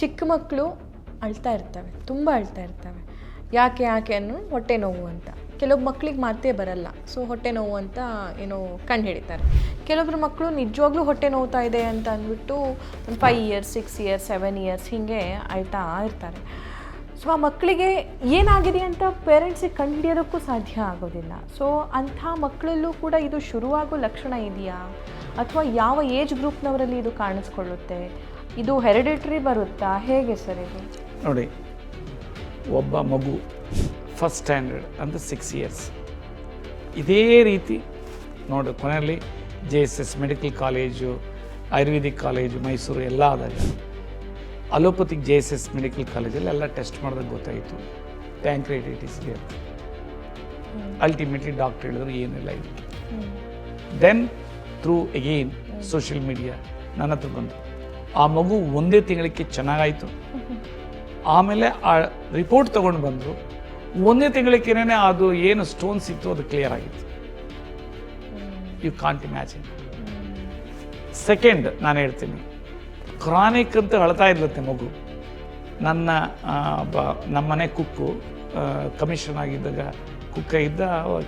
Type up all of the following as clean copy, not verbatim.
ಚಿಕ್ಕ ಮಕ್ಕಳು ಅಳ್ತಾ ಇರ್ತವೆ, ತುಂಬ ಅಳ್ತಾ ಇರ್ತವೆ. ಯಾಕೆ ಅನ್ನೋ ಹೊಟ್ಟೆ ನೋವು ಅಂತ. ಕೆಲವೊಬ್ಬ ಮಕ್ಳಿಗೆ ಮಾತೇ ಬರಲ್ಲ, ಸೊ ಹೊಟ್ಟೆ ನೋವು ಅಂತ ಏನೋ ಕಂಡು ಹಿಡಿತಾರೆ. ಕೆಲವೊಬ್ರು ಮಕ್ಕಳು ನಿಜವಾಗ್ಲೂ ಹೊಟ್ಟೆ ನೋವ್ತಾ ಇದೆ ಅಂತ ಅಂದ್ಬಿಟ್ಟು ಒಂದು 5 ಇಯರ್ಸ್ 6 ಇಯರ್ಸ್ 7 ಇಯರ್ಸ್ ಹೀಗೆ ಅಳ್ತಾ ಇರ್ತಾರೆ. ಸೊ ಆ ಮಕ್ಕಳಿಗೆ ಏನಾಗಿದೆ ಅಂತ ಪೇರೆಂಟ್ಸಿಗೆ ಕಂಡುಹಿಡಿಯೋದಕ್ಕೂ ಸಾಧ್ಯ ಆಗೋದಿಲ್ಲ. ಸೊ ಅಂಥ ಮಕ್ಕಳಲ್ಲೂ ಕೂಡ ಇದು ಶುರುವಾಗೋ ಲಕ್ಷಣ ಇದೆಯಾ, ಅಥವಾ ಯಾವ ಏಜ್ ಗ್ರೂಪ್ನವರಲ್ಲಿ ಇದು ಕಾಣಿಸ್ಕೊಳ್ಳುತ್ತೆ? ಇದು ಹೆರಿಡಿಟ್ರಿ ಬರುತ್ತಾ, ಹೇಗೆ ಸರ್ ಇದು? ನೋಡಿ, ಒಬ್ಬ ಮಗು ಫಸ್ಟ್ ಸ್ಟ್ಯಾಂಡರ್ಡ್ ಅಂದರೆ 6 ಇಯರ್ಸ್ ಇದೇ ರೀತಿ ನೋಡಿ, ಕೊನೆಯಲ್ಲಿ JSS medical college, Ayurvedic college Mysuru ಎಲ್ಲ ಆದಾಗ ಅಲೋಪತಿಕ್ JSS ಮೆಡಿಕಲ್ ಕಾಲೇಜಲ್ಲಿ ಎಲ್ಲ ಟೆಸ್ಟ್ ಮಾಡಿದಾಗ ಗೊತ್ತಾಯಿತು ಪ್ಯಾಂಕ್ರೇಟೈಟಿಸ್ಗೆ. ಅಲ್ಟಿಮೇಟ್ಲಿ ಡಾಕ್ಟರ್ ಹೇಳಿದ್ರು ಏನಿಲ್ಲ ಇದು. Then through again social media ನನ್ನ ಹತ್ರ ಬಂತು. ಆ ಮಗು ಒಂದೇ ತಿಂಗಳಿಗೆ ಚೆನ್ನಾಗಾಯಿತು. ಆಮೇಲೆ ಆ ರಿಪೋರ್ಟ್ ತೊಗೊಂಡು ಬಂದರು. ಒಂದೇ ತಿಂಗಳಿಗೇನೆ ಅದು ಏನು ಸ್ಟೋನ್ಸ್ ಇತ್ತು ಅದು ಕ್ಲಿಯರ್ ಆಗಿತ್ತು. You can't imagine. ಸೆಕೆಂಡ್ ನಾನು ಹೇಳ್ತೀನಿ, ಕ್ರಾನಿಕ್ ಅಂತ ಅಳ್ತಾ ಇದ್ಲತ್ತೆ ಮಗು. ನಮ್ಮನೆ ಕುಕ್ಕು ಕಮಿಷನ್ ಆಗಿದ್ದಾಗ ಕುಕ್ಕ ಇದ್ದ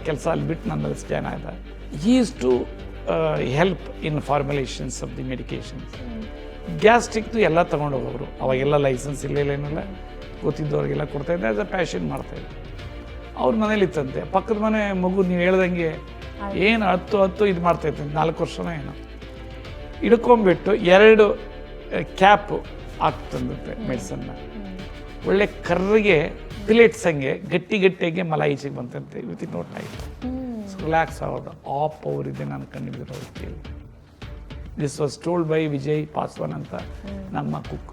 ಕೆಲಸ ಅಲ್ಲಿ ಬಿಟ್ಟು ನನ್ನ ಸ್ಕ್ಯಾನ್ ಆದ. Is to help in formulations of the medications. ಗ್ಯಾಸ್ಟ್ರಿಕ್ದು ಎಲ್ಲ ತೊಗೊಂಡು ಹೋಗೋರು. ಅವಾಗೆಲ್ಲ ಲೈಸೆನ್ಸ್ ಇಲ್ಲೇನಿಲ್ಲ, ಗೊತ್ತಿದ್ದವ್ರಿಗೆಲ್ಲ ಕೊಡ್ತಾಯಿದ್ದೆ. ಆಸ್ ಅ ಪ್ಯಾಷನ್ ಮಾಡ್ತಾಯಿದ್ದೆ. ಅವ್ರ ಮನೇಲಿ ಇತ್ತಂತೆ. ಪಕ್ಕದ ಮನೆ ಮಗು ನೀವು ಹೇಳ್ದಂಗೆ ಏನು 10 ಇದು ಮಾಡ್ತಾಯಿತ್ತು, 4 ವರ್ಷನೋ ಏನೋ. ಹಿಡ್ಕೊಂಬಿಟ್ಟು 2 ಕ್ಯಾಪ್ ಆಗ್ತಂದತ್ತೆ ಮೆಡಿಸನ್ನ. ಒಳ್ಳೆ ಕರ್ರಿಗೆ ಪಿಲೇಟ್ಸ್ ಹಂಗೆ ಗಟ್ಟಿಯಾಗಿ ಮಲ ಈಚೆಗೆ ಬಂತಂತೆ. ವಿತಿನ್ ನೋ ಟೈಮ್ ರಿಲ್ಯಾಕ್ಸ್ ಆಗೋದು. ಆ ಪವರ್ ಇದೆ ನಾನು ಕಂಡಿದ್ದಿರೋ ವ್ಯಕ್ತಿಯಲ್ಲಿ. This was told by Vijay Paswan ಅಂತ ನಮ್ಮ ಕುಕ್.